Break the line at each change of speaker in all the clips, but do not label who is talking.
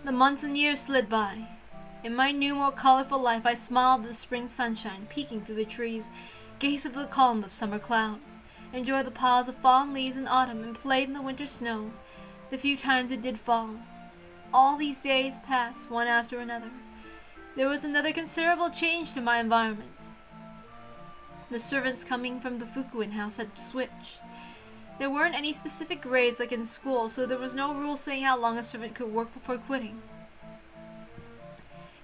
The months and years slid by. In my new, more colorful life, I smiled at the spring sunshine peeking through the trees, gazed at the column of summer clouds, enjoyed the pause of fallen leaves in autumn, and played in the winter snow, the few times it did fall. All these days passed, one after another. There was another considerable change to my environment. The servants coming from the Fukuen house had switched. There weren't any specific grades like in school, so there was no rule saying how long a servant could work before quitting.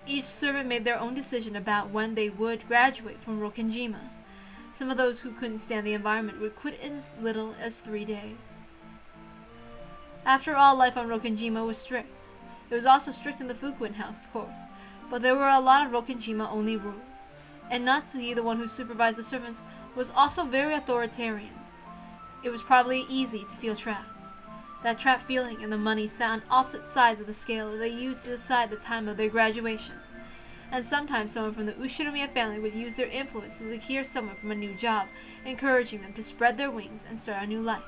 Each servant made their own decision about when they would graduate from Rokenjima. Some of those who couldn't stand the environment would quit in as little as 3 days. After all, life on Rokenjima was strict. It was also strict in the Fukuen house, of course, but there were a lot of Rokenjima-only rules, and Natsuhi, the one who supervised the servants, was also very authoritarian. It was probably easy to feel trapped. That trapped feeling and the money sat on opposite sides of the scale that they used to decide the time of their graduation. And sometimes someone from the Ushinomiya family would use their influence to secure someone from a new job, encouraging them to spread their wings and start a new life.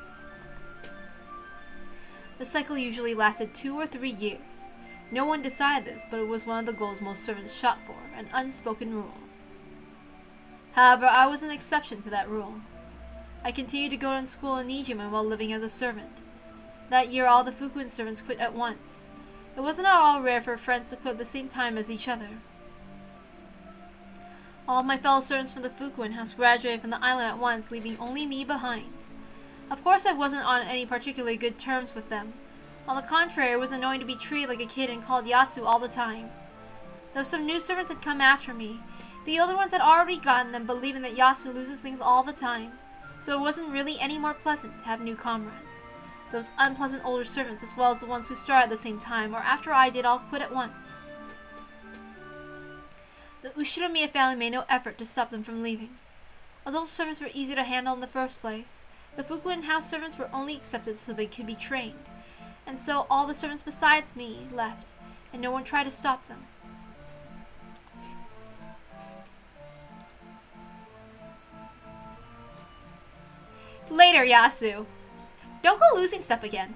The cycle usually lasted 2 or 3 years. No one decided this, but it was one of the goals most servants shot for, an unspoken rule. However, I was an exception to that rule. I continued to go to school in Nijiman while living as a servant. That year, all the Fukuen servants quit at once. It wasn't at all rare for friends to quit at the same time as each other. All of my fellow servants from the Fukuen house graduated from the island at once, leaving only me behind. Of course, I wasn't on any particularly good terms with them. On the contrary, it was annoying to be treated like a kid and called Yasu all the time. Though some new servants had come after me, the older ones had already gotten them, believing that Yasu loses things all the time, so it wasn't really any more pleasant to have new comrades. Those unpleasant older servants, as well as the ones who started at the same time, or after I did, all quit at once. The Ushinomiya family made no effort to stop them from leaving. Adult servants were easy to handle in the first place. The Fukuen house servants were only accepted so they could be trained, and so all the servants besides me left, and no one tried to stop them. Later, Yasu. Don't go losing stuff again.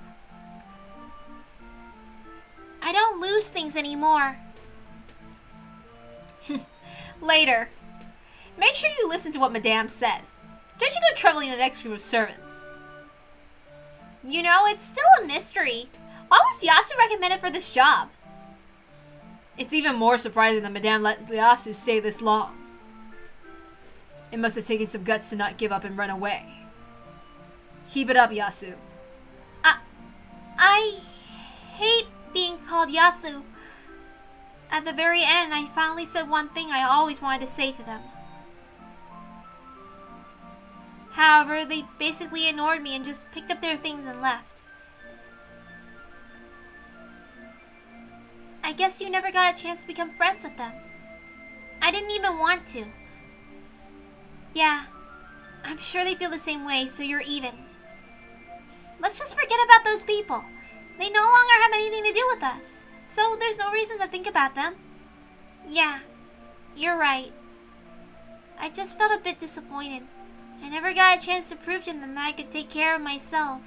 I don't lose things anymore.
Later. Make sure you listen to what Madame says. Don't you go troubling the next group of servants.
You know, it's still a mystery.
Why was Yasu recommended for this job? It's even more surprising that Madame let Yasu stay this long. It must have taken some guts to not give up and run away. Keep it up, Yasu.
I hate being called Yasu. At the very end, I finally said one thing I always wanted to say to them. However, they basically ignored me and just picked up their things and left. I guess you never got a chance to become friends with them. I didn't even want to. Yeah, I'm sure they feel the same way, so you're even. Let's just forget about those people. They no longer have anything to do with us, so there's no reason to think about them. Yeah, you're right. I just felt a bit disappointed. I never got a chance to prove to them that I could take care of myself.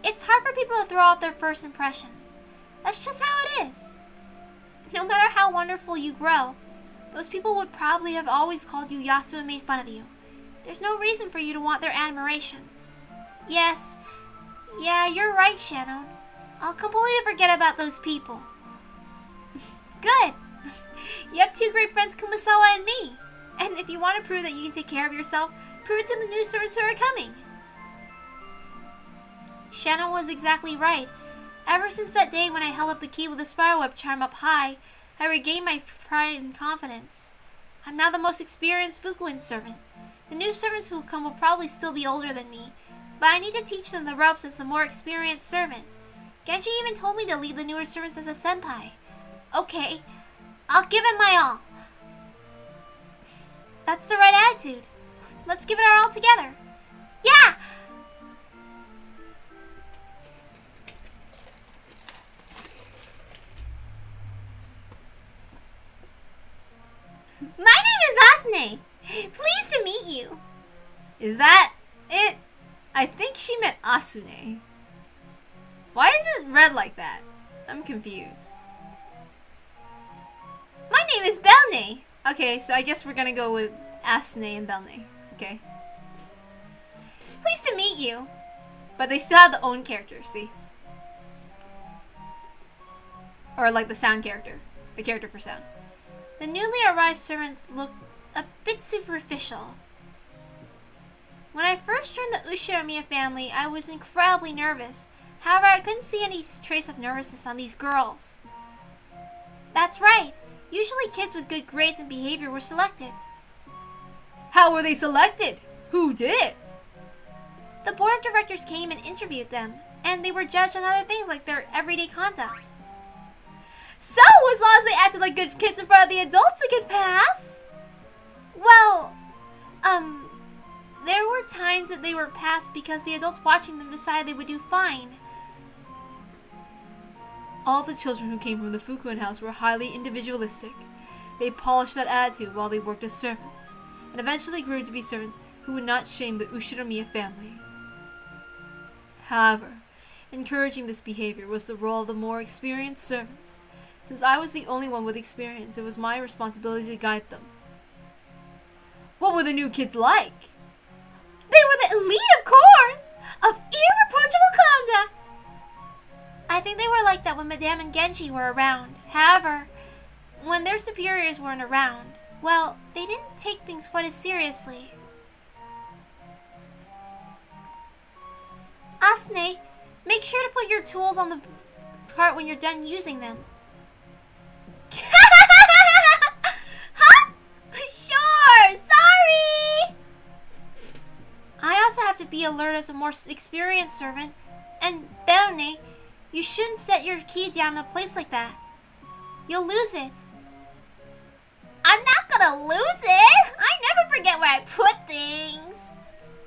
It's hard for people to throw off their first impressions. That's just how it is. No matter how wonderful you grow, those people would probably have always called you Yasu and made fun of you. There's no reason for you to want their admiration. Yes. Yeah, you're right, Shannon. I'll completely forget about those people. Good. You have 2 great friends, Kumasawa and me. And if you want to prove that you can take care of yourself, prove it to the new servants who are coming. Shannon was exactly right. Ever since that day when I held up the key with the spiderweb charm up high, I regained my pride and confidence. I'm now the most experienced Fukuen servant. The new servants who will come will probably still be older than me, but I need to teach them the ropes as a more experienced servant. Genji even told me to lead the newer servants as a senpai. Okay, I'll give it my all. That's the right attitude. Let's give it our all together. Yeah! My name is Asune. Pleased to meet you.
Is that it? I think she meant Asune. Why is it read like that? I'm confused.
My name is Belne.
Okay, so I guess we're gonna go with Asne and Belne. Okay.
Pleased to meet you.
But they still have their own character, see? Or like the sound character. The character for sound.
The newly arrived servants looked a bit superficial. When I first joined the Ushiramiya family, I was incredibly nervous. However, I couldn't see any trace of nervousness on these girls. That's right. Usually kids with good grades and behavior were selected.
How were they selected? Who did it?
The board of directors came and interviewed them, and they were judged on other things like their everyday conduct.
So, as long as they acted like good kids in front of the adults, they could pass?
Well, there were times that they were passed because the adults watching them decided they would do fine.
All the children who came from the Fukuen house were highly individualistic. They polished that attitude while they worked as servants, and eventually grew to be servants who would not shame the Ushiramiya family. However, encouraging this behavior was the role of the more experienced servants. Since I was the only one with experience, it was my responsibility to guide them. What were the new kids like?
They were the elite, of course, of irreproachable conduct. I think they were like that when Madame and Genji were around. However, when their superiors weren't around, well, they didn't take things quite as seriously. Asne, make sure to put your tools on the cart when you're done using them. Huh? Sure, sorry! I also have to be alert as a more experienced servant. And Belne, you shouldn't set your key down in a place like that. You'll lose it. I'm not gonna lose it! I never forget where I put things!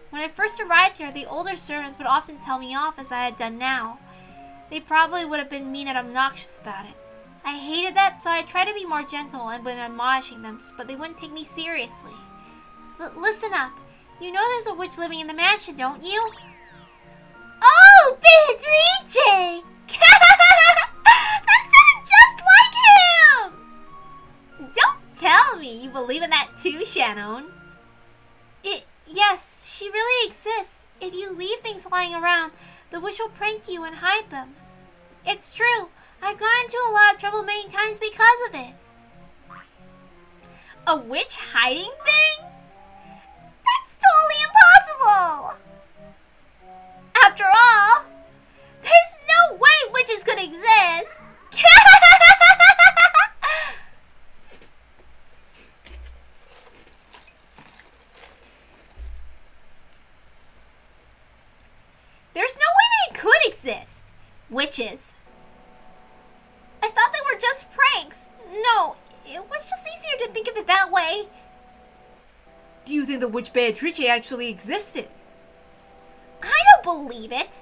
When I first arrived here, the older servants would often tell me off as I had done now. They probably would have been mean and obnoxious about it. I hated that, so I tried to be more gentle and when admonishing them, but they wouldn't take me seriously. Listen up. You know there's a witch living in the mansion, don't you? Oh, Beatrice! That sounded just like him! Don't tell me you believe in that too, Shannon. Yes, she really exists. If you leave things lying around, the witch will prank you and hide them. It's true. I've gotten into a lot of trouble many times because of it. A witch hiding things? That's totally impossible! After all, there's no way witches could exist! There's no way they could exist! Witches. I thought they were just pranks. No, it was just easier to think of it that way.
Do you think the witch Beatrice actually existed?
I don't believe it.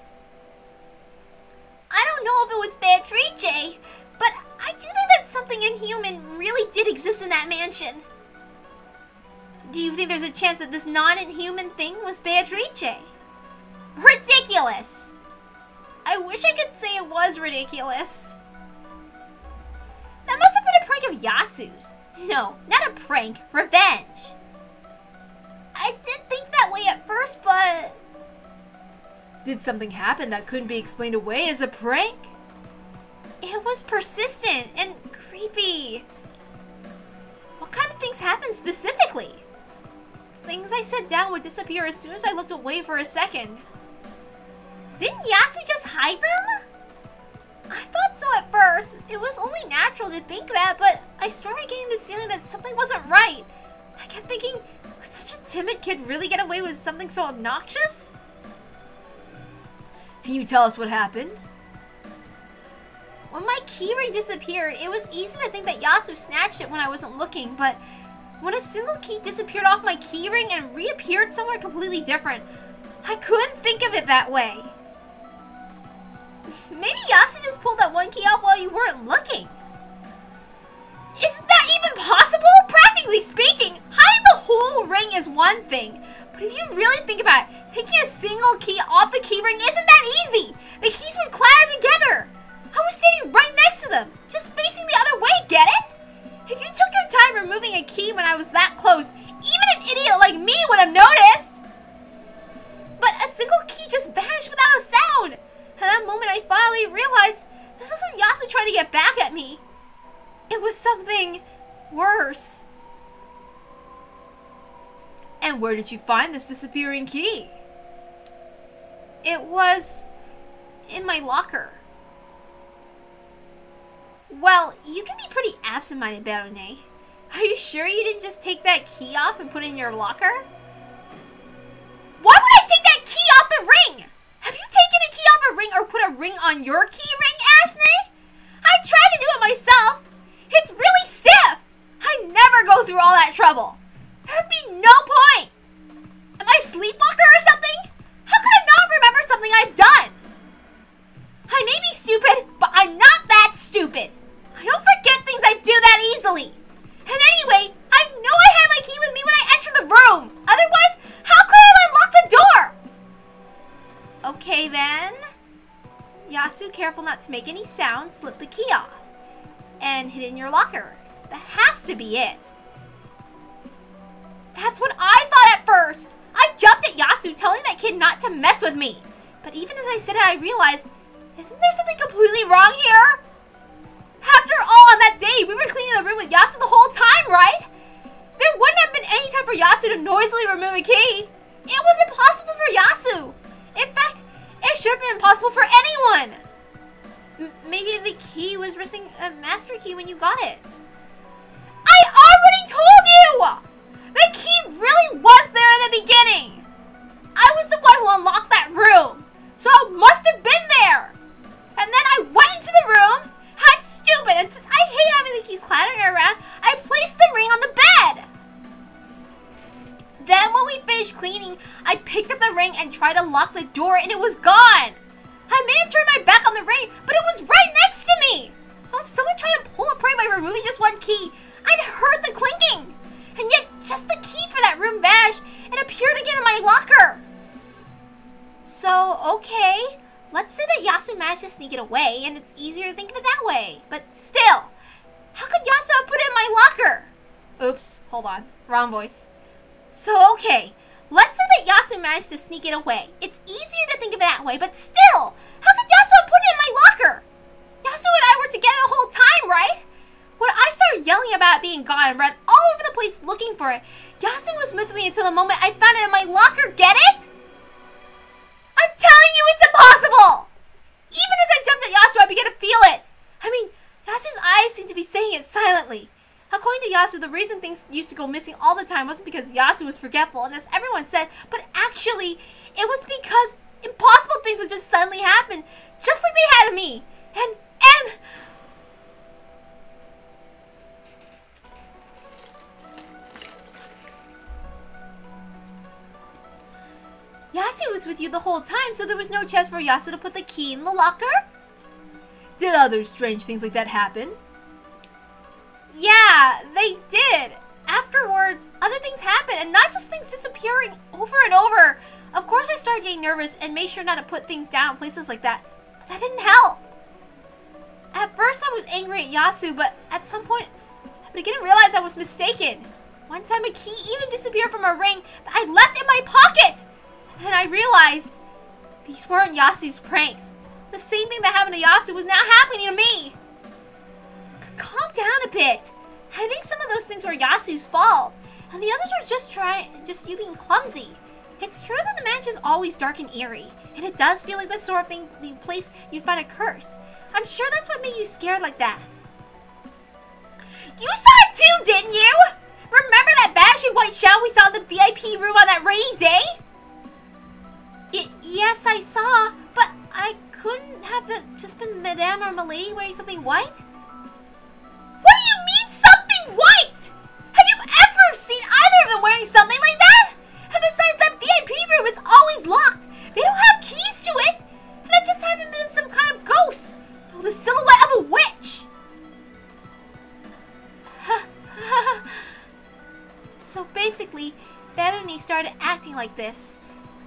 I don't know if it was Beatrice, but I do think that something inhuman really did exist in that mansion. Do you think there's a chance that this non-inhuman thing was Beatrice? Ridiculous! I wish I could say it was ridiculous. That must have been a prank of Yasu's. No, not a prank. Revenge. I did think that way at first, but...
Did something happen that couldn't be explained away as a prank?
It was persistent and creepy. What kind of things happened specifically? Things I set down would disappear as soon as I looked away for a second. Didn't Yasu just hide them? I thought so at first. It was only natural to think that, but I started getting this feeling that something wasn't right. I kept thinking, could such a timid kid really get away with something so obnoxious?
Can you tell us what happened?
When my keyring disappeared, it was easy to think that Yasu snatched it when I wasn't looking, but when a single key disappeared off my keyring and reappeared somewhere completely different, I couldn't think of it that way. Maybe Yasu just pulled that one key off while you weren't looking. Isn't that even possible? Practically speaking, hiding the whole ring is one thing. But if you really think about it, taking a single key off the keyring isn't that easy. The keys would clatter together. I was standing right next to them, just facing the other way, get it? If you took your time removing a key when I was that close, even an idiot like me would have noticed. But a single key just vanished without a sound. At that moment, I finally realized this wasn't Yasu trying to get back at me. It was something worse.
And where did you find this disappearing key?
It was in my locker. Well, you can be pretty absent-minded, Barone. Are you sure you didn't just take that key off and put it in your locker? Why would I take that key off the ring? Have you taken a key off a ring or put a ring on your key ring, Asne? I tried to do it myself. It's really stiff. I never go through all that trouble. There'd be no point. Am I a sleepwalker or something? How could I not remember something I've done? I may be stupid, but I'm not that stupid. I don't forget things I do that easily. And anyway, I know I had my key with me when I entered the room. Otherwise, how could I have unlocked the door? Okay then. Yasu, careful not to make any sound, slipped the key off and hid it in your locker. That has to be it. That's what I thought at first. I jumped at Yasu, telling that kid not to mess with me. But even as I said it, I realized, isn't there something completely wrong here? After all, on that day, we were cleaning the room with Yasu the whole time, right? There wouldn't have been any time for Yasu to noisily remove a key. It was impossible for Yasu. In fact, it should have been impossible for anyone. Maybe the key was missing a master key when you got it. I already told you! The key really was there in the beginning. I was the one who unlocked that room, so it must have been there. And then I went into the room. I'm stupid, and since I hate having the keys clattering around, I placed the ring on the bed. Then when we finished cleaning, I picked up the ring and tried to lock the door, and it was gone. I may have turned my back on the ring, but it was right next to me. So if someone tried to pull a prank by removing just one key, I'd heard the clinking. And yet, just the key for that room vanished and appeared again in my locker. So, okay. Let's say that Yasu managed to sneak it away, and it's easier to think of it that way. But still, how could Yasu have put it in my locker? Oops, hold on. Wrong voice. So, okay. Let's say that Yasu managed to sneak it away. It's easier to think of it that way, but still, how could Yasu have put it in my locker? Yasu and I were together the whole time, right? When I started yelling about it being gone and ran all over the place looking for it, Yasu was with me until the moment I found it in my locker, get it? I'm telling you it's impossible! Even as I jumped at Yasu, I began to feel it. I mean, Yasu's eyes seemed to be saying it silently. According to Yasu, the reason things used to go missing all the time wasn't because Yasu was forgetful, and as everyone said, but actually, it was because impossible things would just suddenly happen, just like they had to me. And... Yasu was with you the whole time, so there was no chance for Yasu to put the key in the locker?
Did other strange things like that happen?
Yeah, they did. Afterwards, other things happened, and not just things disappearing over and over. Of course, I started getting nervous and made sure not to put things down in places like that, but that didn't help. At first, I was angry at Yasu, but at some point, I began to realize I was mistaken. One time, a key even disappeared from a ring that I left in my pocket. And I realized these weren't Yasu's pranks. The same thing that happened to Yasu was now happening to me. Calm down a bit. I think some of those things were Yasu's fault, and the others were just you being clumsy. It's true that the mansion is always dark and eerie, and it does feel like the sort of thing, the place you'd find a curse. I'm sure that's what made you scared like that. You saw it too, didn't you? Remember that vanishing white shadow we saw in the VIP room on that rainy day? Yes, I saw, but I couldn't have just been Madame or Milady wearing something white? What do you mean, something white? Have you ever seen either of them wearing something like that? And besides, that VIP room is always locked. They don't have keys to it. And that just hasn't been some kind of ghost. No, the silhouette of a witch. So basically, Veroni started acting like this.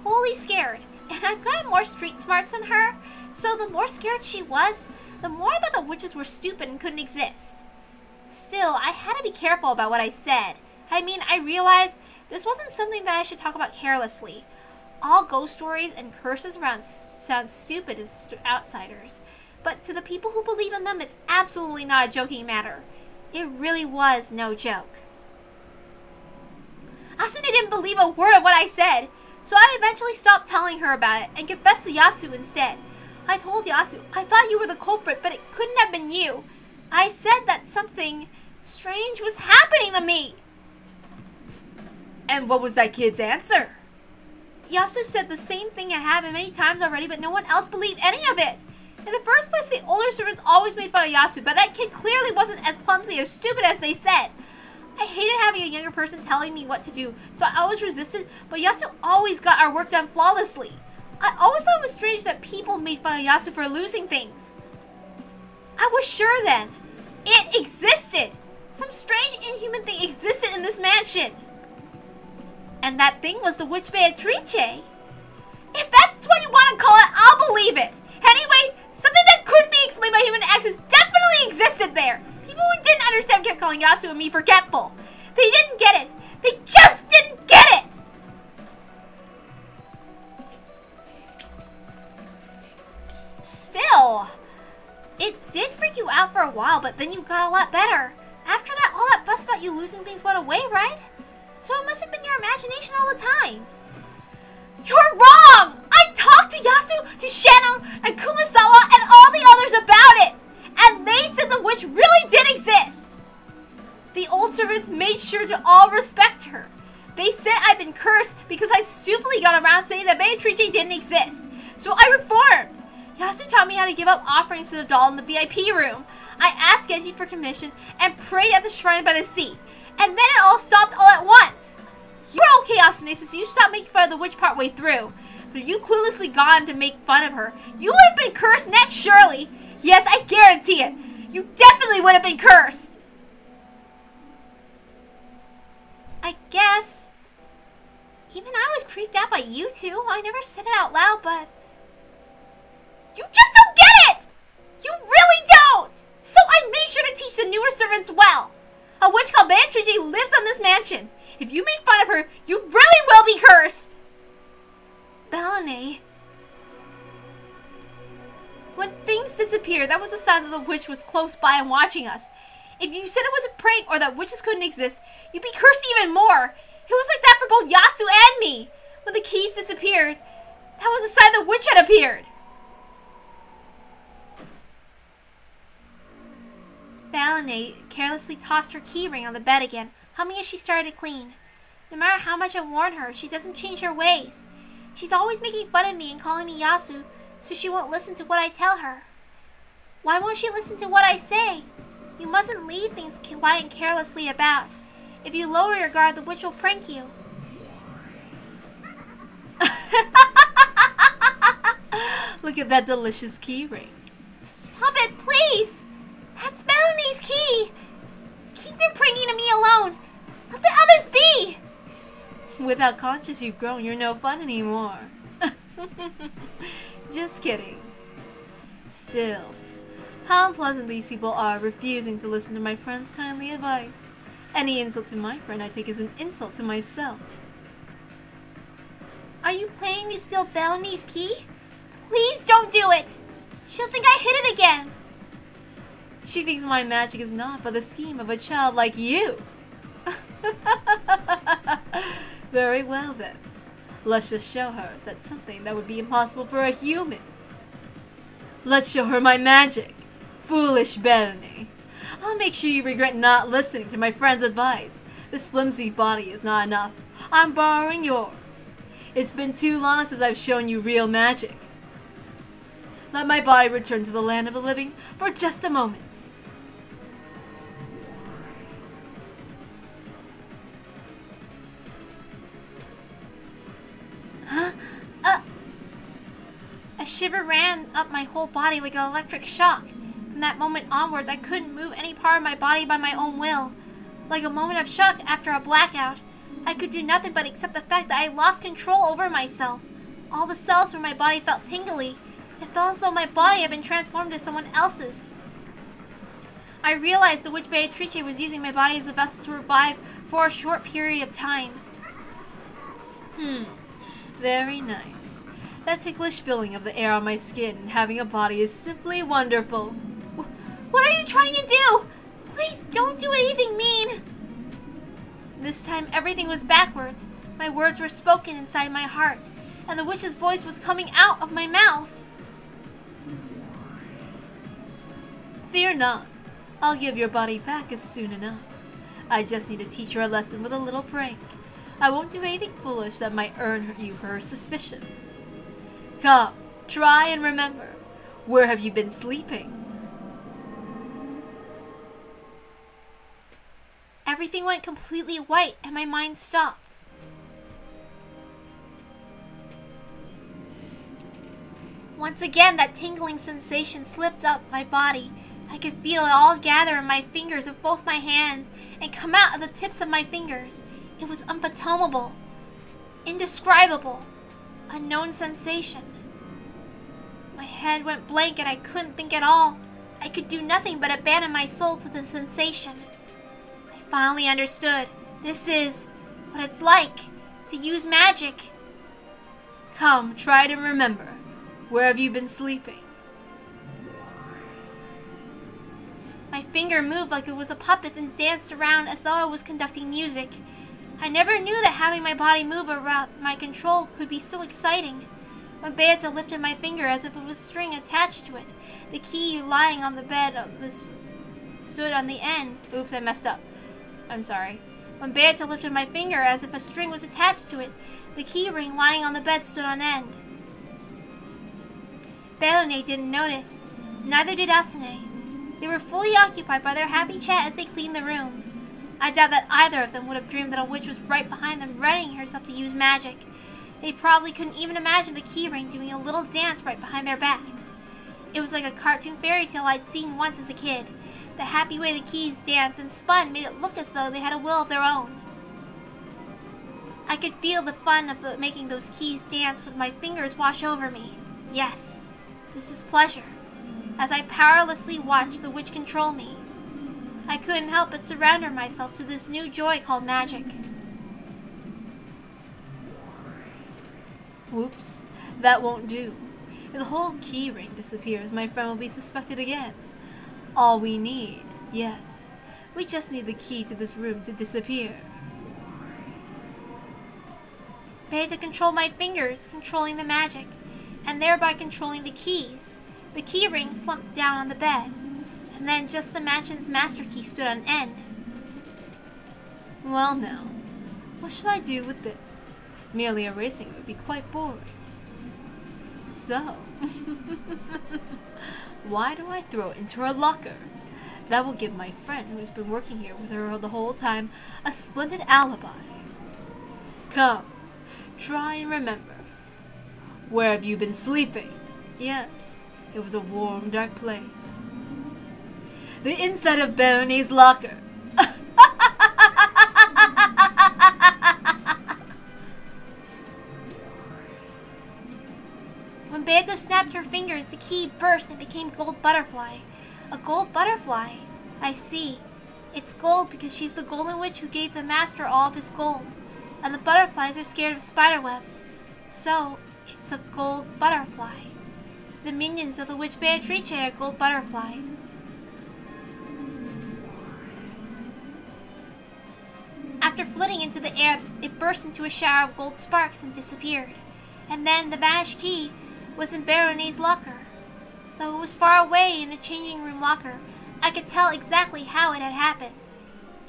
Totally scared. And I've got more street smarts than her. So the more scared she was, the more I thought the witches were stupid and couldn't exist. Still, I had to be careful about what I said. I mean, I realized this wasn't something that I should talk about carelessly. All ghost stories and curses around sound stupid as outsiders, but to the people who believe in them, it's absolutely not a joking matter. It really was no joke. Asune didn't believe a word of what I said, so I eventually stopped telling her about it and confessed to Yasu instead. I told Yasu, I thought you were the culprit, but it couldn't have been you. I said that something strange was happening to me.
And what was that kid's answer?
Yasu said the same thing had happened many times already, but no one else believed any of it. In the first place, the older servants always made fun of Yasu, but that kid clearly wasn't as clumsy or stupid as they said. I hated having a younger person telling me what to do, so I always resisted, but Yasu always got our work done flawlessly. I always thought it was strange that people made fun of Yasu for losing things. I was sure then. It existed! Some strange inhuman thing existed in this mansion. And that thing was the witch Beatrice. If that's what you want to call it, I'll believe it. Anyway, something that could be explained by human actions definitely existed there. People who didn't understand kept calling Yasu and me forgetful. They didn't get it. They just didn't get it. Still, it did freak you out for a while, but then you got a lot better. After that, all that fuss about you losing things went away, right? So it must have been your imagination all the time. You're wrong! I talked to Yasu, to Shano, and Kumasawa, and all the others about it! And they said the witch really did exist! The old servants made sure to all respect her. They said I'd been cursed because I stupidly got around saying that Beatrice didn't exist. So I reformed! Yasu taught me how to give up offerings to the doll in the VIP room. I asked Genji for commission and prayed at the shrine by the sea. And then it all stopped all at once. You were okay, Asune, since you stopped making fun of the witch partway through. But if you cluelessly gone to make fun of her, you would have been cursed next, surely. Yes, I guarantee it. You definitely would have been cursed. I guess. Even I was creeped out by you two. I never said it out loud, but... You just don't get it! You really don't! So I made sure to teach the newer servants well. A witch called Beatrice lives in this mansion. If you make fun of her, you really will be cursed! Bellany. When things disappeared, that was a sign that the witch was close by and watching us. If you said it was a prank or that witches couldn't exist, you'd be cursed even more. It was like that for both Yasu and me. When the keys disappeared, that was a sign the witch had appeared. Bellany carelessly tossed her key ring on the bed again, humming as she started to clean. No matter how much I warn her, she doesn't change her ways. She's always making fun of me and calling me Yasu, so she won't listen to what I tell her. Why won't she listen to what I say? You mustn't leave things lying carelessly about. If you lower your guard, the witch will prank you.
Look at that delicious key ring.
Stop it, please! That's Bellany's key! Keep your pranking to me alone! Let the others be!
With how conscious you've grown, you're no fun anymore. Just kidding. Still, how unpleasant these people are, refusing to listen to my friend's kindly advice. Any insult to my friend I take as an insult to myself.
Are you planning to steal Bellany's key? Please don't do it! She'll think I hid it again.
She thinks my magic is naught but the scheme of a child like you. Very well then. Let's just show her that's something that would be impossible for a human. Let's show her my magic. Foolish Bellany. I'll make sure you regret not listening to my friend's advice. This flimsy body is not enough. I'm borrowing yours. It's been too long since I've shown you real magic. Let my body return to the land of the living for just a moment.
Huh? A shiver ran up my whole body like an electric shock. From that moment onwards, I couldn't move any part of my body by my own will. Like a moment of shock after a blackout, I could do nothing but accept the fact that I lost control over myself. All the cells from my body felt tingly. It felt as though my body had been transformed into someone else's. I realized the witch Beatrice was using my body as a vessel to revive for a short period of time.
Very nice. That ticklish feeling of the air on my skin and having a body is simply wonderful.
What are you trying to do? Please don't do anything mean. This time everything was backwards. My words were spoken inside my heart, and the witch's voice was coming out of my mouth.
Fear not. I'll give your body back as soon enough. I just need to teach her a lesson with a little prank. I won't do anything foolish that might earn you her suspicion. Come, try and remember. Where have you been sleeping?
Everything went completely white and my mind stopped. Once again, that tingling sensation slipped up my body. I could feel it all gather in my fingers of both my hands and come out of the tips of my fingers. It was unfathomable, indescribable, unknown sensation. My head went blank and I couldn't think at all. I could do nothing but abandon my soul to the sensation. I finally understood. This is what it's like to use magic.
Come, try to remember. Where have you been sleeping?
My finger moved like it was a puppet and danced around as though I was conducting music. I never knew that having my body move around my control could be so exciting. When Beata lifted my finger as if it was string attached to it, the key lying on the bed of this stood on the end. Oops, I messed up. I'm sorry. When Beata lifted my finger as if a string was attached to it, the key ring lying on the bed stood on end. Belone didn't notice. Neither did Asune. They were fully occupied by their happy chat as they cleaned the room. I doubt that either of them would have dreamed that a witch was right behind them, readying herself to use magic. They probably couldn't even imagine the keyring doing a little dance right behind their backs. It was like a cartoon fairy tale I'd seen once as a kid. The happy way the keys danced and spun made it look as though they had a will of their own. I could feel the fun of making those keys dance with my fingers wash over me. Yes, this is pleasure. As I powerlessly watched the witch control me, I couldn't help but surrender myself to this new joy called magic.
Whoops, that won't do. If the whole key ring disappears, my friend will be suspected again. All we need, yes, we just need the key to this room to disappear.
I had to control my fingers, controlling the magic, and thereby controlling the keys. The key ring slumped down on the bed, and then just the mansion's master key stood on end.
Well now, what shall I do with this? Merely erasing it would be quite boring. So, why don't I throw it into her locker? That will give my friend, who's been working here with her the whole time, a splendid alibi. Come, try and remember. Where have you been sleeping? Yes, it was a warm, dark place. The inside of Barone's locker.
When Beato snapped her fingers, the key burst and became Gold Butterfly. A gold butterfly? I see. It's gold because she's the golden witch who gave the master all of his gold. And the butterflies are scared of spiderwebs. So, it's a gold butterfly. The minions of the witch Beatrice are gold butterflies. After flitting into the air, it burst into a shower of gold sparks and disappeared. And then the vanished key was in Barone's locker. Though it was far away in the changing room locker, I could tell exactly how it had happened.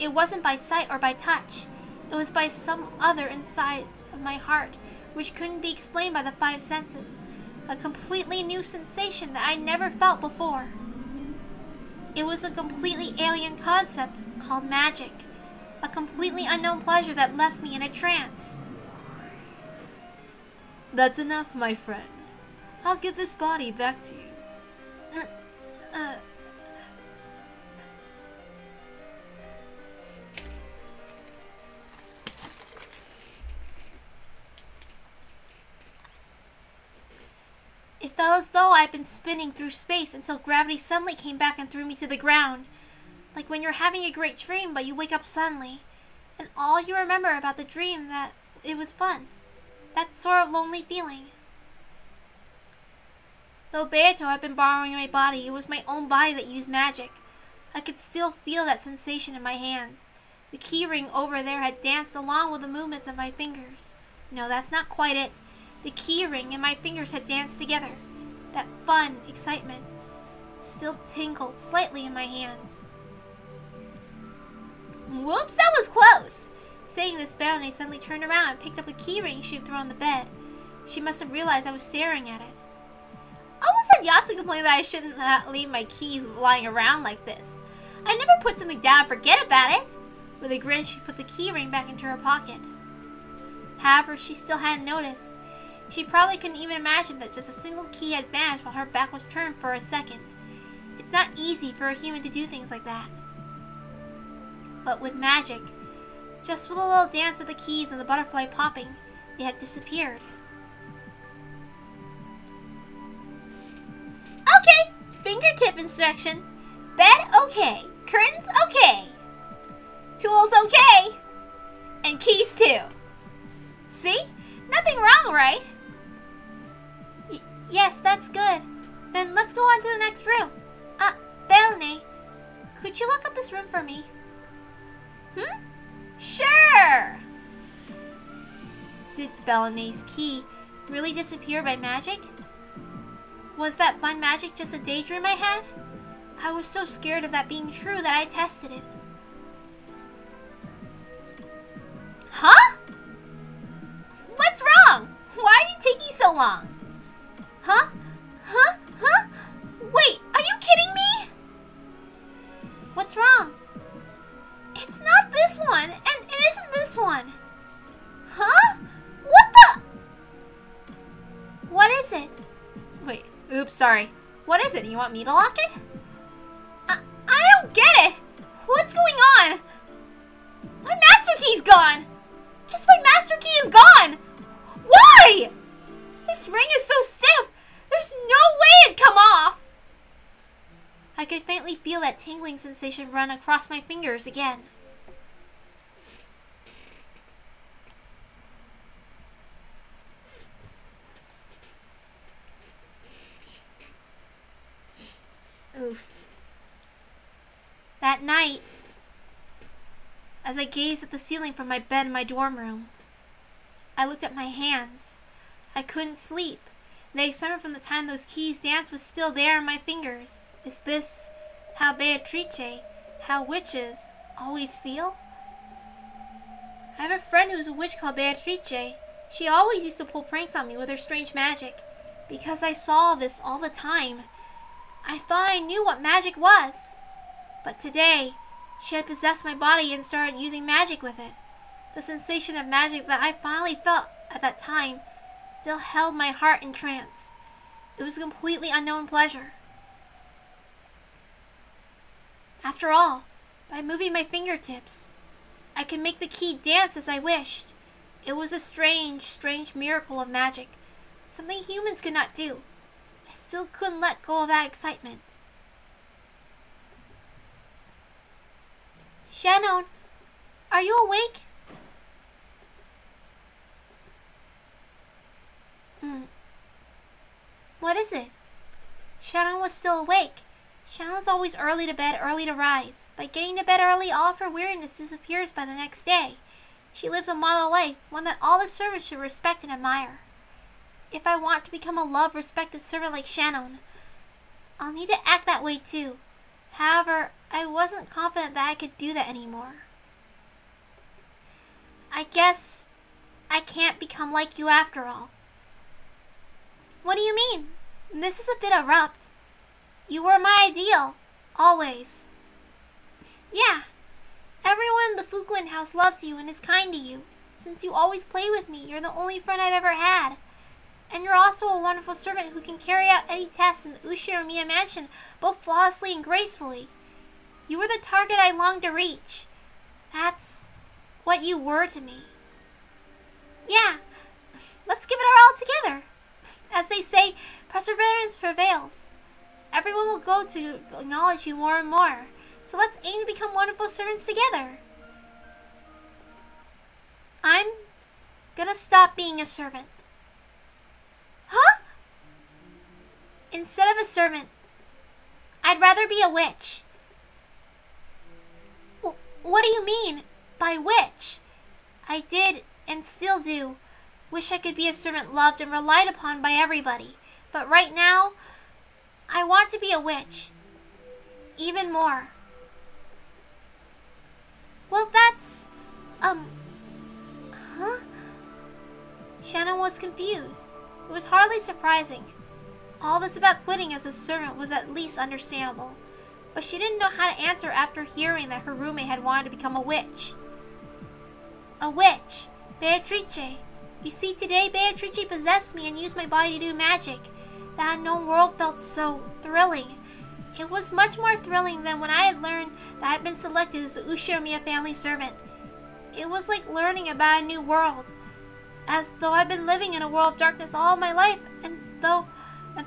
It wasn't by sight or by touch. It was by some other inside of my heart, which couldn't be explained by the five senses. A completely new sensation that I never felt before. It was a completely alien concept called magic. A completely unknown pleasure that left me in a trance.
That's enough, my friend. I'll give this body back to you.
It felt as though I had been spinning through space until gravity suddenly came back and threw me to the ground. Like when you're having a great dream but you wake up suddenly, and all you remember about the dream that it was fun. That sort of lonely feeling. Though Beato had been borrowing my body, it was my own body that used magic. I could still feel that sensation in my hands. The key ring over there had danced along with the movements of my fingers. No, that's not quite it. The key ring and my fingers had danced together. That fun excitement still tingled slightly in my hands. Whoops, that was close! Saying this, Baronne suddenly turned around and picked up a key ring she had thrown on the bed. She must have realized I was staring at it. Almost had Yasu complain that I shouldn't leave my keys lying around like this. I never put something down and forget about it. With a grin, she put the key ring back into her pocket. However, she still hadn't noticed. She probably couldn't even imagine that just a single key had vanished while her back was turned for a second. It's not easy for a human to do things like that. But with magic, just with a little dance of the keys and the butterfly popping, it had disappeared. Okay, fingertip inspection. Bed okay. Curtains okay. Tools okay. And keys too. See? Nothing wrong, right? Yes, that's good. Then let's go on to the next room. Baronne, could you lock up this room for me? Sure! Did Baronne's key really disappear by magic? Was that fun magic just a daydream I had? I was so scared of that being true that I tested it. Huh? What's wrong? Why are you taking so long? Huh? Wait, are you kidding me? What's wrong? It's not this one, and it isn't this one. Huh? What the? What is it?
Wait, oops, sorry. What is it? You want me to lock it?
I don't get it. What's going on? My master key's gone. Just my master key is gone. Why? This ring is so stiff. There's no way it'd come off. I could faintly feel that tingling sensation run across my fingers again. Oof. That night, as I gazed at the ceiling from my bed in my dorm room, I looked at my hands. I couldn't sleep. The excitement from the time those keys danced was still there in my fingers. Is this how Beatrice, how witches, always feel? I have a friend who's a witch called Beatrice. She always used to pull pranks on me with her strange magic. Because I saw this all the time, I thought I knew what magic was. But today, she had possessed my body and started using magic with it. The sensation of magic that I finally felt at that time still held my heart in trance. It was a completely unknown pleasure. After all, by moving my fingertips, I could make the key dance as I wished. It was a strange, strange miracle of magic, something humans could not do. I still couldn't let go of that excitement. Shannon, are you awake? What is it? Shannon was still awake. Shannon was always early to bed, early to rise. By getting to bed early, all of her weariness disappears by the next day. She lives a model life, one that all the servants should respect and admire. If I want to become a loved, respected servant like Shannon, I'll need to act that way too. However, I wasn't confident that I could do that anymore. I guess I can't become like you after all. What do you mean? This is a bit abrupt. You were my ideal, always. Yeah, everyone in the Fukuin house loves you and is kind to you. Since you always play with me, you're the only friend I've ever had. And you're also a wonderful servant who can carry out any tasks in the Ushiramiya mansion both flawlessly and gracefully. You were the target I longed to reach. That's what you were to me. Yeah, let's give it our all together. As they say, perseverance prevails. Everyone will go to acknowledge you more and more. So let's aim to become wonderful servants together. I'm gonna stop being a servant. Huh? Instead of a servant, I'd rather be a witch. What do you mean by witch? I did, and still do, wish I could be a servant loved and relied upon by everybody. But right now, I want to be a witch. Even more. Well, that's... Huh? Shannon was confused. It was hardly surprising. All this about quitting as a servant was at least understandable. But she didn't know how to answer after hearing that her roommate had wanted to become a witch. A witch. Beatrice. You see, today Beatrice possessed me and used my body to do magic. That unknown world felt so thrilling. It was much more thrilling than when I had learned that I had been selected as the Ushiromiya family servant. It was like learning about a new world. As though I'd been living in a world of darkness all my life, and thought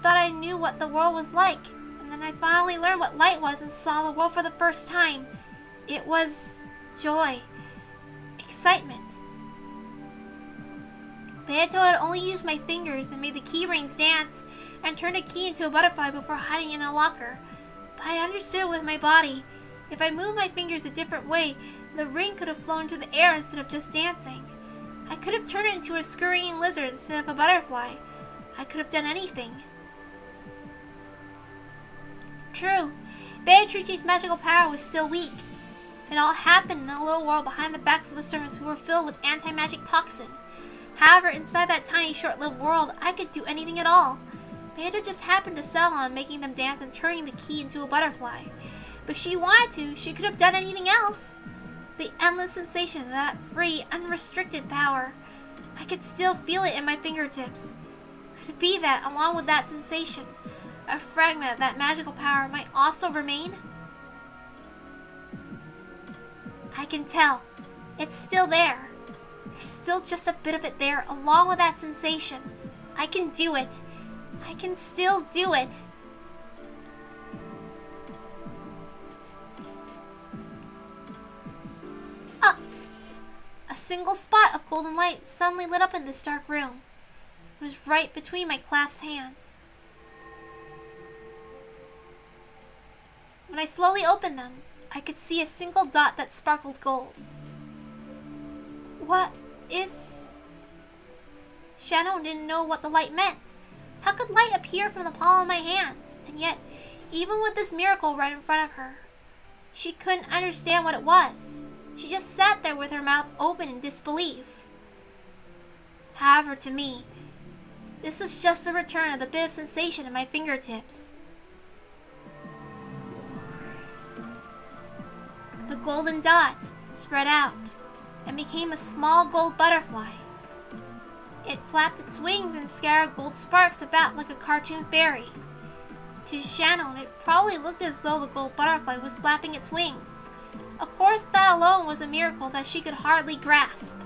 I knew what the world was like. And then I finally learned what light was and saw the world for the first time. It was joy. Excitement. Beato had only used my fingers and made the key rings dance and turned a key into a butterfly before hiding in a locker. But I understood with my body, if I moved my fingers a different way, the ring could have flown to the air instead of just dancing. I could have turned it into a scurrying lizard instead of a butterfly. I could have done anything. True, Beatrice's magical power was still weak. It all happened in a little world behind the backs of the servants who were filled with anti-magic toxin. However, inside that tiny, short-lived world, I could do anything at all. Beatrice just happened to settle on making them dance and turning the key into a butterfly. But if she wanted to, she could have done anything else. The endless sensation of that free, unrestricted power. I could still feel it in my fingertips. Could it be that, along with that sensation, a fragment of that magical power might also remain? I can tell. It's still there. There's still just a bit of it there, along with that sensation. I can do it. I can still do it. A single spot of golden light suddenly lit up in this dark room. It was right between my clasped hands. When I slowly opened them, I could see a single dot that sparkled gold. What is... Shannon didn't know what the light meant. How could light appear from the palm of my hands? And yet, even with this miracle right in front of her, she couldn't understand what it was. She just sat there with her mouth open in disbelief. However, to me, this was just the return of the bit of sensation in my fingertips. The golden dot spread out and became a small gold butterfly. It flapped its wings and scattered gold sparks about like a cartoon fairy. To Shannon, it probably looked as though the gold butterfly was flapping its wings. Of course, that alone was a miracle that she could hardly grasp.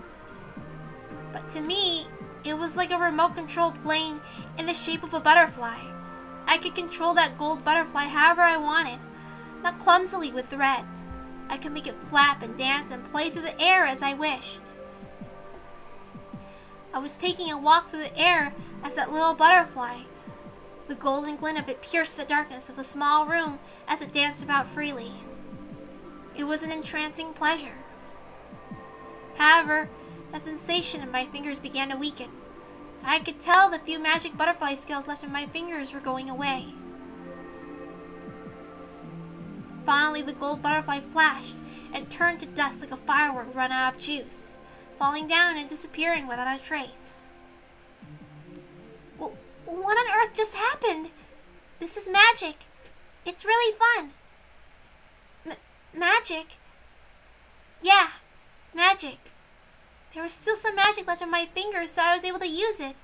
But to me, it was like a remote control plane in the shape of a butterfly. I could control that gold butterfly however I wanted, not clumsily with threads. I could make it flap and dance and play through the air as I wished. I was taking a walk through the air as that little butterfly. The golden glint of it pierced the darkness of the small room as it danced about freely. It was an entrancing pleasure. However, the sensation in my fingers began to weaken. I could tell the few magic butterfly scales left in my fingers were going away. Finally, the gold butterfly flashed and turned to dust like a firework run out of juice, falling down and disappearing without a trace. What on earth just happened? This is magic. It's really fun. Magic? Yeah, magic. There was still some magic left in my fingers, so I was able to use it.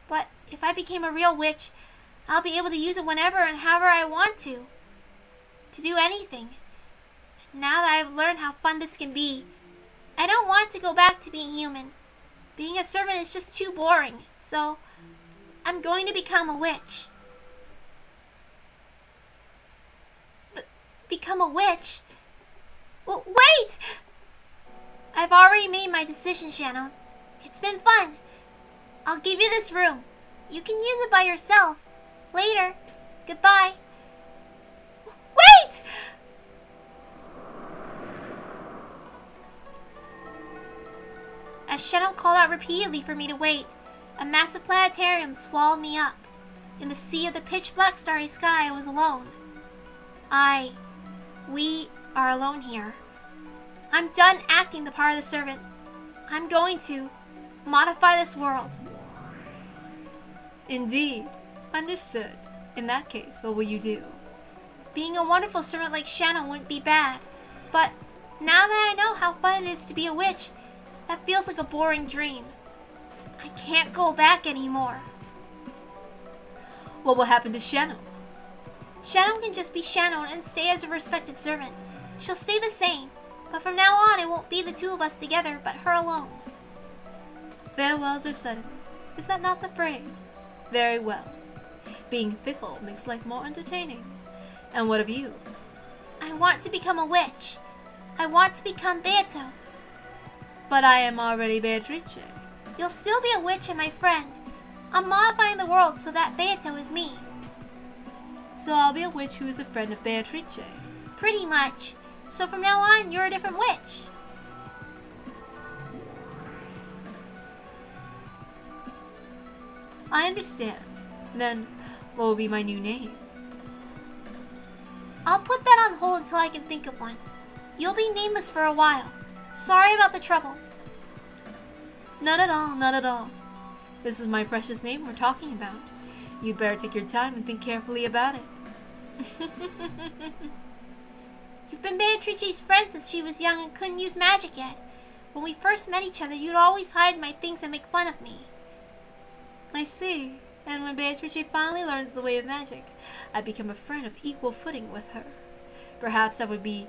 But if I became a real witch, I'll be able to use it whenever and however I want to do anything. Now that I've learned how fun this can be, I don't want to go back to being human. Being a servant is just too boring, so I'm going to become a witch. Become a witch? Wait! I've already made my decision, Shannon. It's been fun. I'll give you this room. You can use it by yourself. Later. Goodbye. Wait! As Shannon called out repeatedly for me to wait, a massive planetarium swallowed me up. In the sea of the pitch-black starry sky, I was alone. We are alone here. I'm done acting the part of the servant. I'm going to modify this world.
Indeed. Understood. In that case, what will you do?
Being a wonderful servant like Shannon wouldn't be bad. But now that I know how fun it is to be a witch, that feels like a boring dream. I can't go back anymore.
What will happen to Shannon?
Shannon can just be Shannon and stay as a respected servant. She'll stay the same, but from now on it won't be the two of us together, but her alone.
Farewells are sudden. Is that not the phrase? Very well. Being fickle makes life more entertaining. And what of you?
I want to become a witch. I want to become Beato.
But I am already Beatrice.
You'll still be a witch and my friend. I'm modifying the world so that Beato is me.
So I'll be a witch who is a friend of Beatrice.
Pretty much. So from now on, you're a different witch.
I understand. Then, what will be my new name?
I'll put that on hold until I can think of one. You'll be nameless for a while. Sorry about the trouble.
Not at all, not at all. This is my precious name we're talking about. You'd better take your time and think carefully about it.
You've been Beatrice's friend since she was young and couldn't use magic yet. When we first met each other, you'd always hide my things and make fun of me.
I see. And when Beatrice finally learns the way of magic, I become a friend of equal footing with her. Perhaps that would be...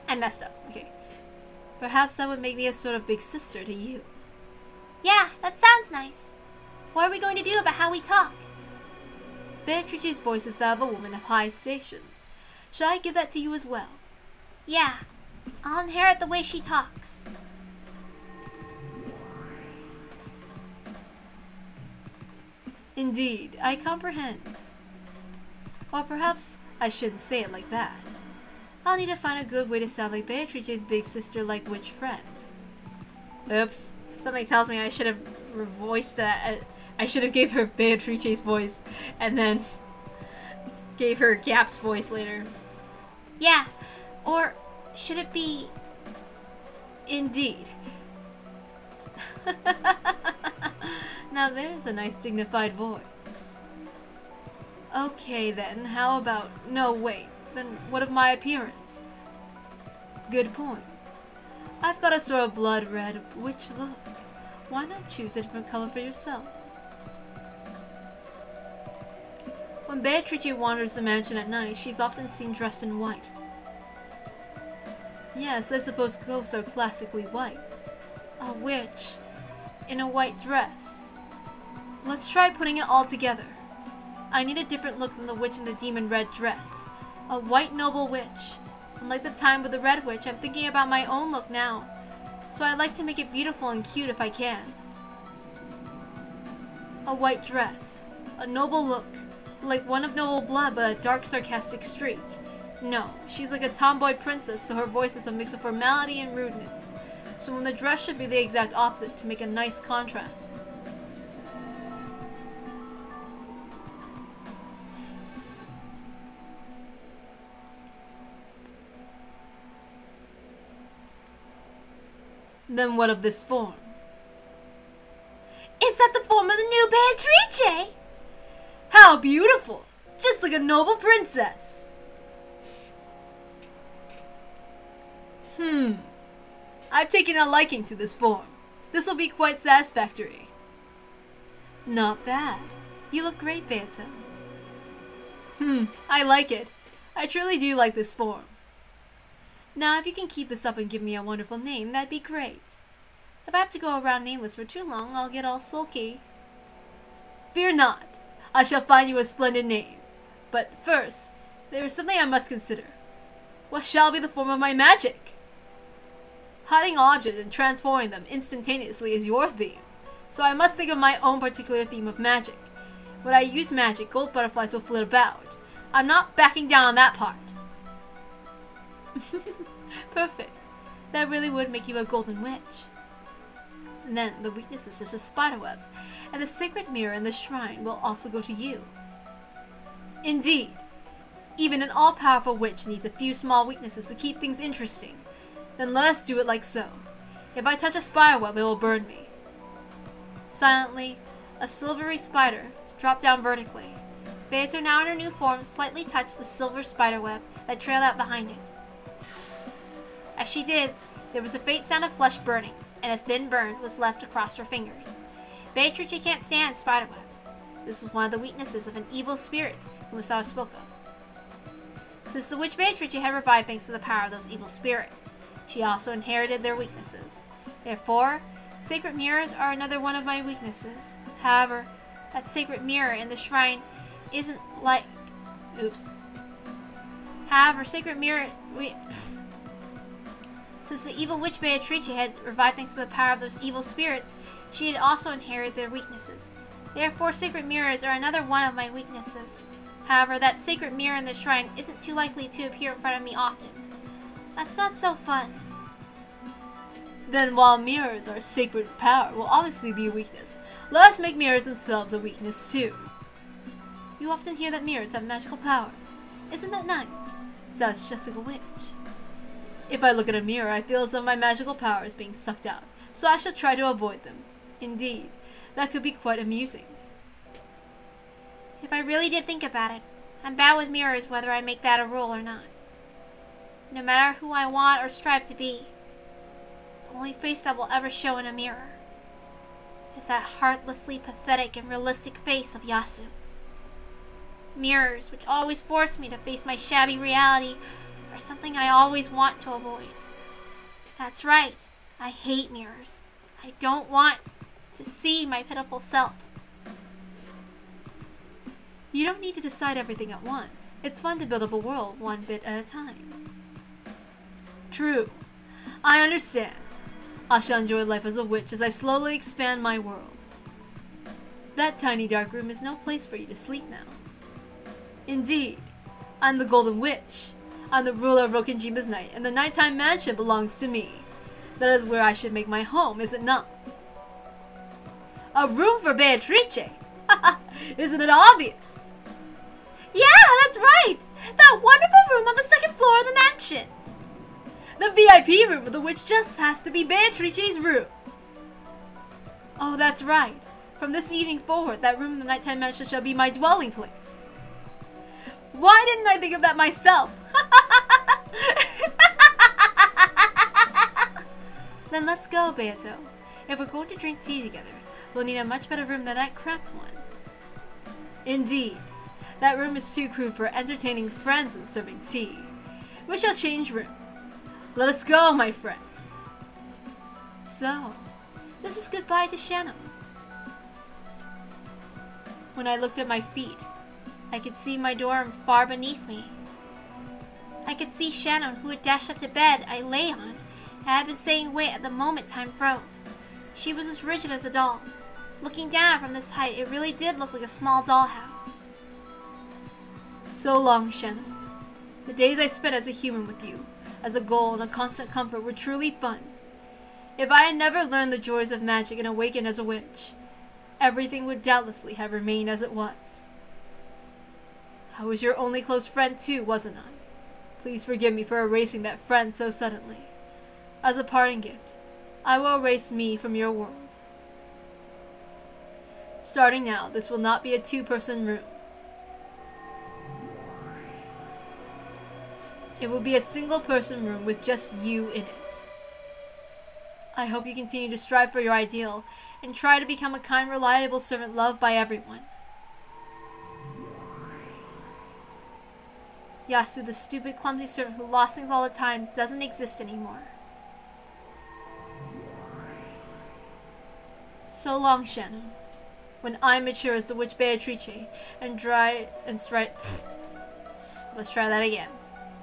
I messed up. Okay. Perhaps that would make me a sort of big sister to you.
Yeah, that sounds nice. What are we going to do about how we talk?
Beatrice's voice is that of a woman of high station. Shall I give that to you as well?
Yeah. I'll inherit the way she talks.
Indeed, I comprehend. Or perhaps I shouldn't say it like that. I'll need to find a good way to sound like Beatrice's big sister-like witch friend. Oops. Something tells me I should have voiced that. I should have gave her Beatrice's voice and then gave her Gap's voice later.
Yeah. Or should it be...
Indeed. Now there's a nice dignified voice. Okay then, how about... No, wait. Then what of my appearance? Good point. I've got a sort of blood red witch look. Why not choose a different color for yourself? When Beatrice wanders the mansion at night, she's often seen dressed in white. Yes, I suppose ghosts are classically white. A witch in a white dress. Let's try putting it all together. I need a different look than the witch in the demon red dress. A white noble witch. Unlike the time with the red witch, I'm thinking about my own look now. So I like to make it beautiful and cute if I can. A white dress. A noble look. Like one of noble blood but a dark sarcastic streak. No, she's like a tomboy princess, so her voice is a mix of formality and rudeness. So when the dress should be the exact opposite to make a nice contrast. Then what of this form?
Is that the form of the new Beatrice?
How beautiful! Just like a noble princess! I've taken a liking to this form. This will be quite satisfactory. Not bad. You look great, Beato. I like it. I truly do like this form. Now, if you can keep this up and give me a wonderful name, that'd be great. If I have to go around nameless for too long, I'll get all sulky. Fear not. I shall find you a splendid name. But first, there is something I must consider. What shall be the form of my magic? Hiding objects and transforming them instantaneously is your theme, so I must think of my own particular theme of magic. When I use magic, gold butterflies will flit about. I'm not backing down on that part. Perfect. That really would make you a golden witch. And then the weaknesses such as spiderwebs and the sacred mirror in the shrine will also go to you. Indeed. Even an all-powerful witch needs a few small weaknesses to keep things interesting. Then let us do it like so. If I touch a spiderweb, it will burn me. Silently, a silvery spider dropped down vertically. Beato, now in her new form, slightly touched the silver spiderweb that trailed out behind it. As she did, there was a faint sound of flesh burning, and a thin burn was left across her fingers. Beatrice can't stand spiderwebs. This is one of the weaknesses of an evil spirit Kumasawa spoke of. Since the witch Beatrice had revived thanks to the power of those evil spirits, she also inherited their weaknesses. Therefore, sacred mirrors are another one of my weaknesses. However, that sacred mirror in the shrine isn't like... Oops. However, sacred mirror... Since the evil witch Beatrice had revived thanks to the power of those evil spirits, she had also inherited their weaknesses. Therefore, sacred mirrors are another one of my weaknesses. However, that sacred mirror in the shrine isn't too likely to appear in front of me often. That's not so fun. Then while mirrors are sacred power will obviously be a weakness, let us make mirrors themselves a weakness too. You often hear that mirrors have magical powers. Isn't that nice? Sounds just like a witch. If I look at a mirror, I feel as though my magical power is being sucked out, so I shall try to avoid them. Indeed, that could be quite amusing.
If I really did think about it, I'm bad with mirrors whether I make that a rule or not. No matter who I want or strive to be, the only face that will ever show in a mirror is that heartlessly pathetic and realistic face of Yasu. Mirrors, which always force me to face my shabby reality, are something I always want to avoid. That's right, I hate mirrors. I don't want to see my pitiful self.
You don't need to decide everything at once. It's fun to build up a world one bit at a time. True. I understand. I shall enjoy life as a witch as I slowly expand my world. That tiny dark room is no place for you to sleep now. Indeed, I'm the Golden Witch. I'm the ruler of Rokenjima's night, and the nighttime mansion belongs to me. That is where I should make my home, is it not? A room for Beatrice! Isn't it obvious?
Yeah, that's right! That wonderful room on the second floor of the mansion!
The VIP room of the witch just has to be Beatrice's room. Oh, that's right. From this evening forward, that room in the nighttime mansion shall be my dwelling place. Why didn't I think of that myself? Then let's go, Beato. If we're going to drink tea together, we'll need a much better room than that cramped one. Indeed, that room is too crude for entertaining friends and serving tea. We shall change rooms. Let us go, my friend. So, this is goodbye to Shannon. When I looked at my feet, I could see my dorm far beneath me. I could see Shannon, who had dashed up to bed I lay on, and had been saying wait at the moment time froze. She was as rigid as a doll. Looking down from this height, it really did look like a small dollhouse. So long, Shannon. The days I spent as a human with you, as a goal and a constant comfort, were truly fun. If I had never learned the joys of magic and awakened as a witch, everything would doubtlessly have remained as it was. I was your only close friend too, wasn't I? Please forgive me for erasing that friend so suddenly. As a parting gift, I will erase me from your world. Starting now, this will not be a two-person room. It will be a single-person room with just you in it. I hope you continue to strive for your ideal and try to become a kind, reliable servant loved by everyone. Yasu, the stupid, clumsy servant who lost things all the time, doesn't exist anymore. So long, Shannon. when I mature as the witch Beatrice and stride. Let's try that again.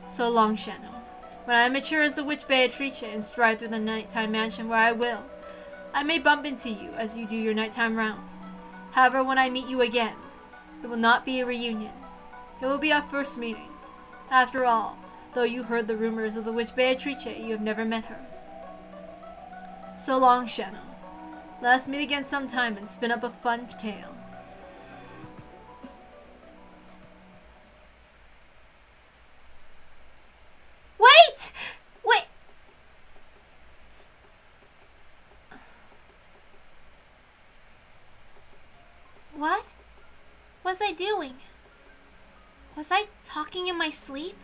So long, Shannon. When I mature as the witch Beatrice and stride through the nighttime mansion where I will, I may bump into you as you do your nighttime rounds. However, when I meet you again, it will not be a reunion. It will be our first meeting. After all, though you heard the rumors of the witch Beatrice, you have never met her. So long, Shannon. Let us meet again sometime and spin up a fun tale.
Wait! Wait! What was I doing? Was I talking in my sleep?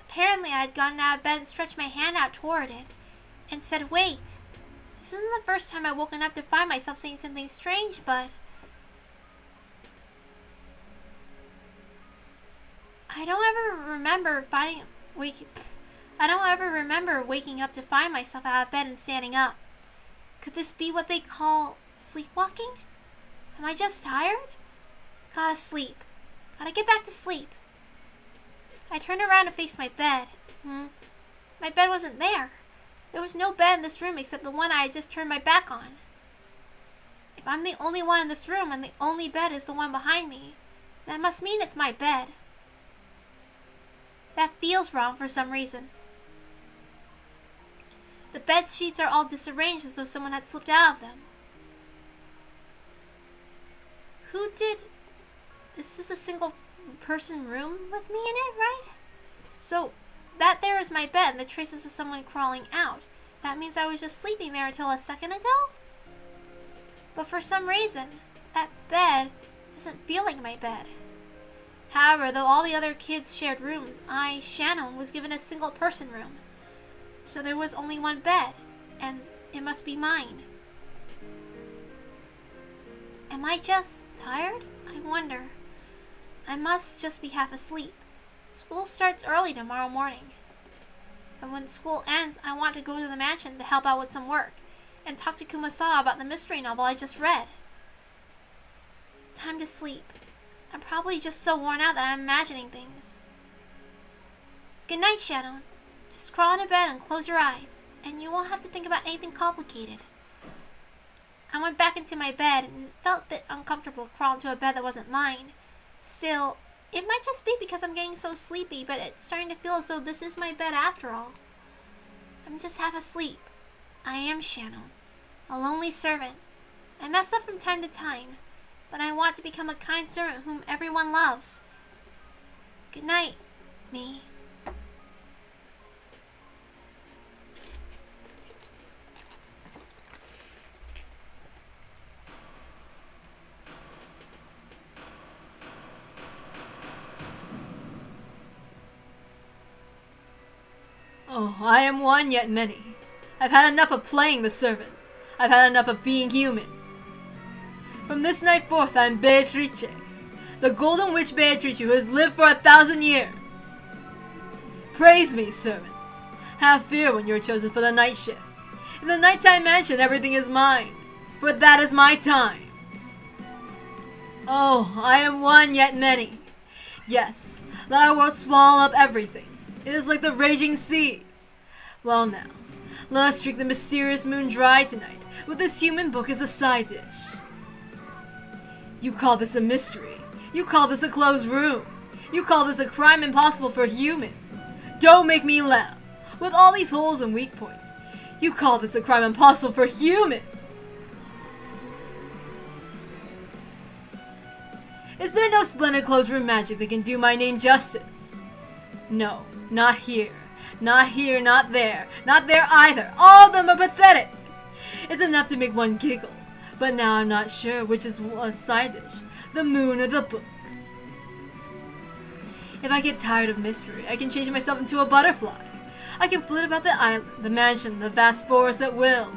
Apparently I had gotten out of bed and stretched my hand out toward it and said, wait. This isn't the first time I've woken up to find myself saying something strange, but I don't ever remember waking up to find myself out of bed and standing up. Could this be what they call sleepwalking? Am I just tired? Gotta sleep. Gotta get back to sleep. I turned around to face my bed. My bed wasn't there. There was no bed in this room except the one I had just turned my back on. If I'm the only one in this room and the only bed is the one behind me, that must mean it's my bed. That feels wrong for some reason. The bed sheets are all disarranged as though someone had slipped out of them. This is a single person room with me in it, right? So, that there is my bed and the traces of someone crawling out. That means I was just sleeping there until a second ago? But for some reason, that bed doesn't feel like my bed. However, though all the other kids shared rooms, I, Shannon, was given a single person room. So there was only one bed, and it must be mine. Am I just tired? I wonder. I must just be half asleep. School starts early tomorrow morning. And when school ends, I want to go to the mansion to help out with some work and talk to Kumasawa about the mystery novel I just read. Time to sleep. I'm probably just so worn out that I'm imagining things. Good night, Shannon. Just crawl into bed and close your eyes, and you won't have to think about anything complicated. I went back into my bed and felt a bit uncomfortable to crawl into a bed that wasn't mine. Still, it might just be because I'm getting so sleepy, but it's starting to feel as though this is my bed after all. I'm just half asleep. I am Shannon, a lonely servant. I mess up from time to time, but I want to become a kind servant whom everyone loves. Good night, me.
Oh, I am one yet many. I've had enough of playing the servant. I've had enough of being human. From this night forth I am Beatrice, the golden witch Beatrice who has lived for 1,000 years. Praise me, servants. Have fear when you are chosen for the night shift. In the nighttime mansion everything is mine, for that is my time. Oh, I am one yet many. Yes, let our world swallow up everything. It is like the raging seas. Well now, let us drink the mysterious moon dry tonight, with this human book as a side dish. You call this a mystery. You call this a closed room. You call this a crime impossible for humans. Don't make me laugh. With all these holes and weak points, you call this a crime impossible for humans. Is there no splendid closed room magic that can do my name justice? No. Not here. Not here, not there. Not there either. All of them are pathetic. It's enough to make one giggle. But now I'm not sure which is a side dish, the moon or the book. If I get tired of mystery, I can change myself into a butterfly. I can flit about the island, the mansion, the vast forest at will.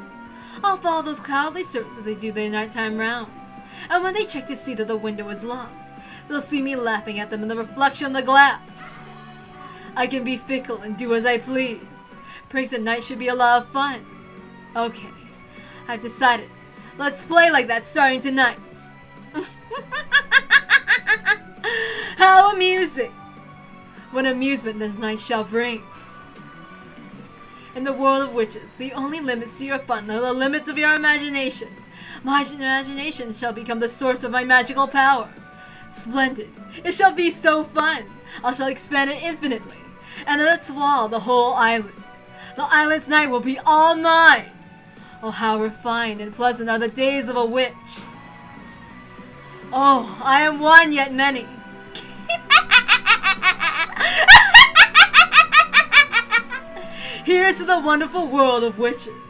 I'll follow those cowardly servants as they do their nighttime rounds. And when they check to see that the window is locked, they'll see me laughing at them in the reflection of the glass. I can be fickle and do as I please. Pranks at night should be a lot of fun. Okay, I've decided. Let's play like that starting tonight. music! What amusement the night shall bring! In the world of witches, the only limits to your fun are the limits of your imagination. My imagination shall become the source of my magical power. Splendid! It shall be so fun! I shall expand it infinitely, and then swallow the whole island. The island's night will be all mine! Oh, how refined and pleasant are the days of a witch! Oh, I am one yet many! Here's to the wonderful world of witches!